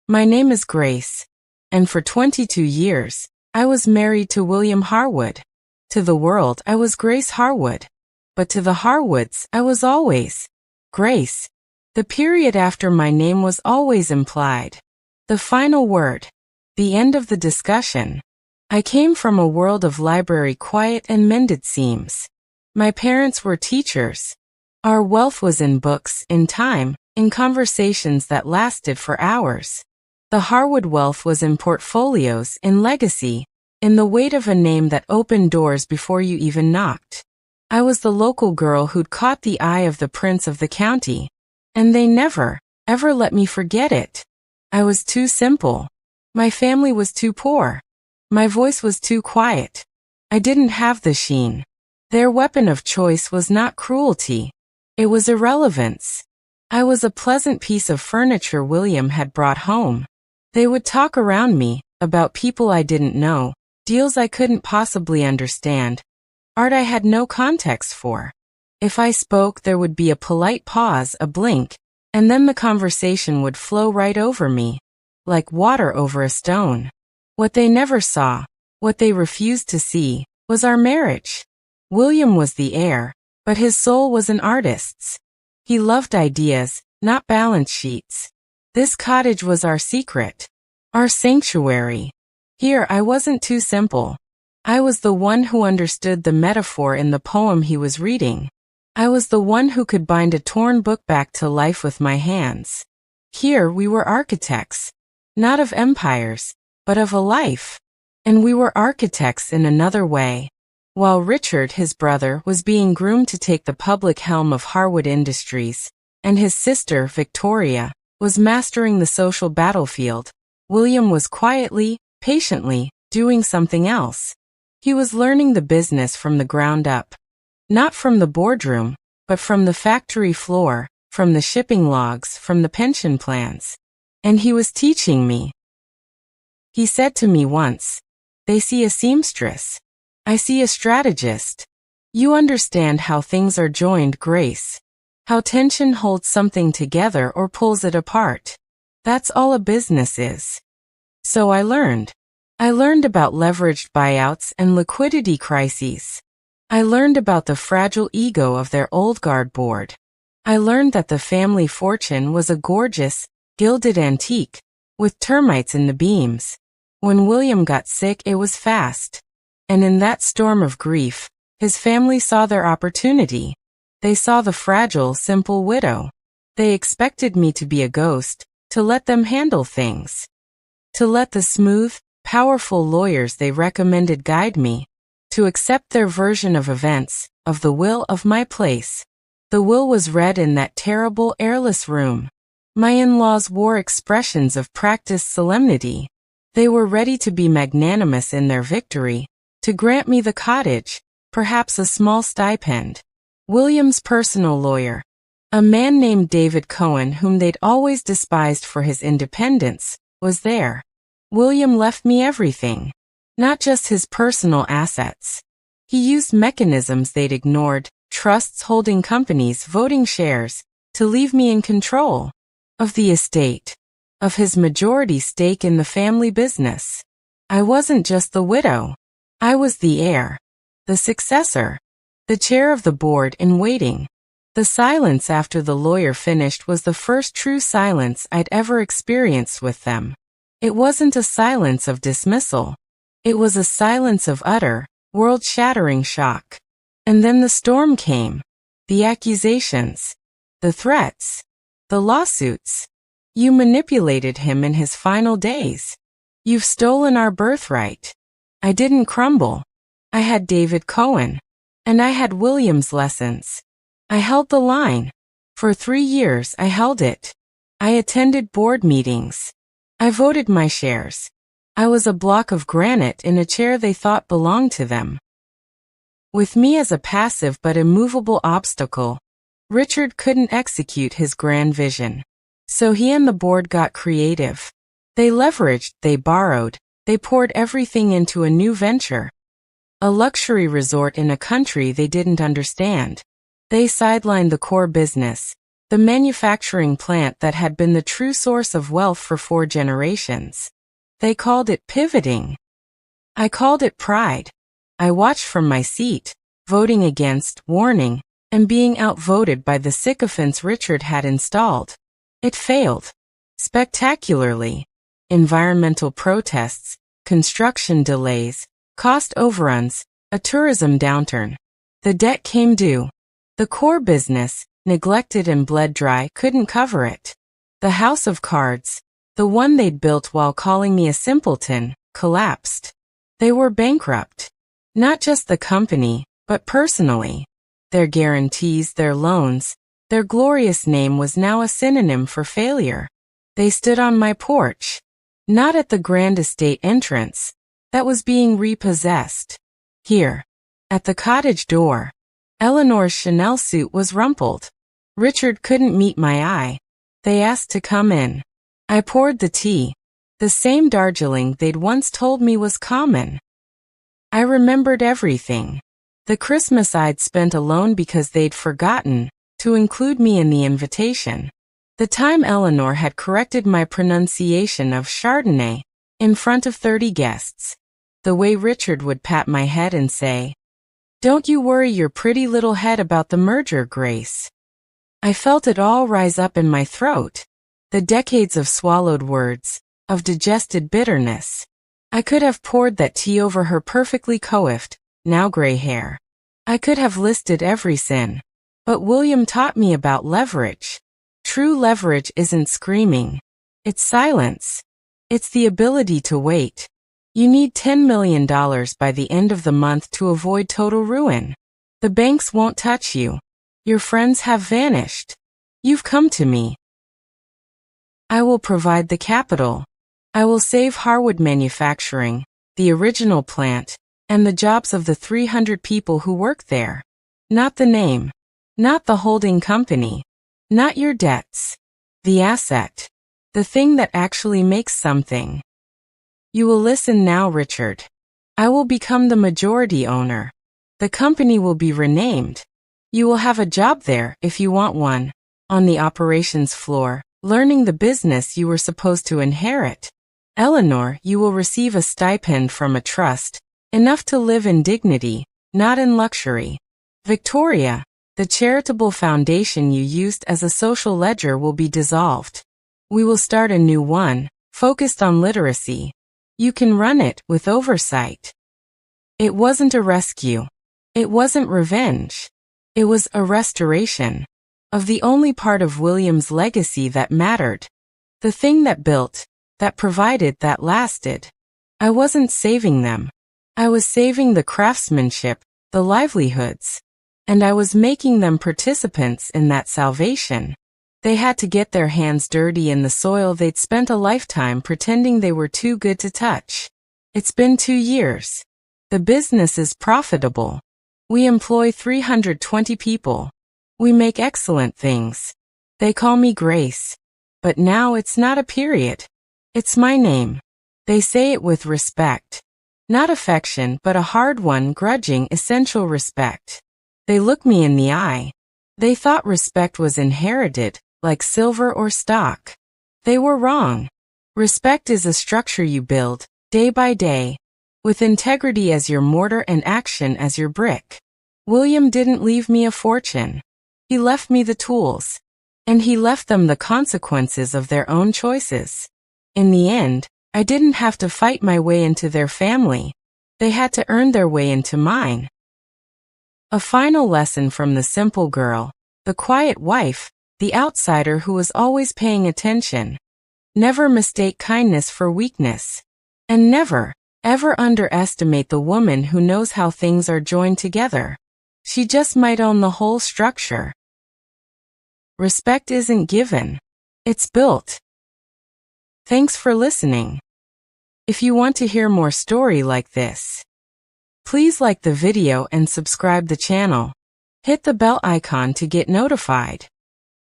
My name is Grace, and for 22 years, I was married to William Harwood. To the world, I was Grace Harwood. But to the Harwoods, I was always Grace. The period after my name was always implied. The final word. The end of the discussion. I came from a world of library quiet and mended seams. My parents were teachers. Our wealth was in books, in time, in conversations that lasted for hours. The Harwood wealth was in portfolios, in legacy, in the weight of a name that opened doors before you even knocked. I was the local girl who'd caught the eye of the prince of the county, and they never, ever let me forget it. I was too simple. My family was too poor. My voice was too quiet. I didn't have the sheen. Their weapon of choice was not cruelty. It was irrelevance. I was a pleasant piece of furniture William had brought home. They would talk around me, about people I didn't know, deals I couldn't possibly understand, art I had no context for. If I spoke, there would be a polite pause, a blink, and then the conversation would flow right over me, like water over a stone. What they never saw, what they refused to see, was our marriage. William was the heir, but his soul was an artist's. He loved ideas, not balance sheets. This cottage was our secret, our sanctuary. Here I wasn't too simple. I was the one who understood the metaphor in the poem he was reading. I was the one who could bind a torn book back to life with my hands. Here we were architects, not of empires, but of a life. And we were architects in another way. While Richard, his brother, was being groomed to take the public helm of Harwood Industries, and his sister, Victoria, was mastering the social battlefield, William was quietly, patiently, doing something else. He was learning the business from the ground up. Not from the boardroom, but from the factory floor, from the shipping logs, from the pension plans. And he was teaching me. He said to me once, "They see a seamstress. I see a strategist. You understand how things are joined, Grace. How tension holds something together or pulls it apart. That's all a business is." So I learned. I learned about leveraged buyouts and liquidity crises. I learned about the fragile ego of their old guard board. I learned that the family fortune was a gorgeous, gilded antique, with termites in the beams. When William got sick, it was fast. And in that storm of grief, his family saw their opportunity. They saw the fragile, simple widow. They expected me to be a ghost, to let them handle things. To let the smooth, powerful lawyers they recommended guide me. To accept their version of events, of the will of my place. The will was read in that terrible, airless room. My in-laws wore expressions of practiced solemnity. They were ready to be magnanimous in their victory, to grant me the cottage, perhaps a small stipend. William's personal lawyer, a man named David Cohen whom they'd always despised for his independence, was there. William left me everything, not just his personal assets. He used mechanisms they'd ignored, trusts, holding companies, voting shares, to leave me in control of the estate, of his majority stake in the family business. I wasn't just the widow. I was the heir, the successor, the chair of the board in waiting. The silence after the lawyer finished was the first true silence I'd ever experienced with them. It wasn't a silence of dismissal. It was a silence of utter, world-shattering shock. And then the storm came. The accusations. The threats. The lawsuits. You manipulated him in his final days. You've stolen our birthright. I didn't crumble. I had David Cohen. And I had William's lessons. I held the line. For 3 years I held it. I attended board meetings. I voted my shares. I was a block of granite in a chair they thought belonged to them. With me as a passive but immovable obstacle, Richard couldn't execute his grand vision. So he and the board got creative. They leveraged, they borrowed, they poured everything into a new venture. A luxury resort in a country they didn't understand. They sidelined the core business. the manufacturing plant that had been the true source of wealth for 4 generations. They called it pivoting. I called it pride. I watched from my seat, voting against, warning, and being outvoted by the sycophants Richard had installed. It failed. Spectacularly. Environmental protests, construction delays, cost overruns, a tourism downturn. The debt came due. The core business, neglected and bled dry, couldn't cover it. The house of cards, the one they'd built while calling me a simpleton, collapsed. They were bankrupt. Not just the company, but personally. Their guarantees, their loans, their glorious name was now a synonym for failure. They stood on my porch. Not at the grand estate entrance. That was being repossessed. Here. At the cottage door. Eleanor's Chanel suit was rumpled. Richard couldn't meet my eye. They asked to come in. I poured the tea. The same Darjeeling they'd once told me was common. I remembered everything. The Christmas I'd spent alone because they'd forgotten to include me in the invitation. The time Eleanor had corrected my pronunciation of Chardonnay in front of 30 guests. The way Richard would pat my head and say, "Don't you worry your pretty little head about the merger, Grace." I felt it all rise up in my throat. The decades of swallowed words, of digested bitterness. I could have poured that tea over her perfectly coiffed, now gray hair. I could have listed every sin. But William taught me about leverage. True leverage isn't screaming. It's silence. It's the ability to wait. You need $10 million by the end of the month to avoid total ruin. The banks won't touch you. Your friends have vanished. You've come to me. I will provide the capital. I will save Harwood Manufacturing, the original plant, and the jobs of the 300 people who work there. Not the name. Not the holding company. Not your debts. The asset. The thing that actually makes something. You will listen now, Richard. I will become the majority owner. The company will be renamed. You will have a job there, if you want one, on the operations floor, learning the business you were supposed to inherit. Eleanor, you will receive a stipend from a trust, enough to live in dignity, not in luxury. Victoria, the charitable foundation you used as a social ledger will be dissolved. We will start a new one, focused on literacy. You can run it with oversight. It wasn't a rescue. It wasn't revenge. It was a restoration of the only part of William's legacy that mattered. The thing that built, that provided, that lasted. I wasn't saving them. I was saving the craftsmanship, the livelihoods. And I was making them participants in that salvation. They had to get their hands dirty in the soil they'd spent a lifetime pretending they were too good to touch. It's been 2 years. The business is profitable. We employ 320 people. We make excellent things. They call me Grace. But now it's not a period. It's my name. They say it with respect. Not affection, but a hard one, grudging, essential respect. They look me in the eye. They thought respect was inherited, like silver or stock. They were wrong. Respect is a structure you build, day by day, with integrity as your mortar and action as your brick. William didn't leave me a fortune. He left me the tools. And he left them the consequences of their own choices. In the end, I didn't have to fight my way into their family. They had to earn their way into mine. A final lesson from the simple girl, the quiet wife, the outsider who was always paying attention. Never mistake kindness for weakness. And never, ever underestimate the woman who knows how things are joined together. She just might own the whole structure. Respect isn't given. It's built. Thanks for listening. If you want to hear more story like this, please like the video and subscribe the channel. Hit the bell icon to get notified.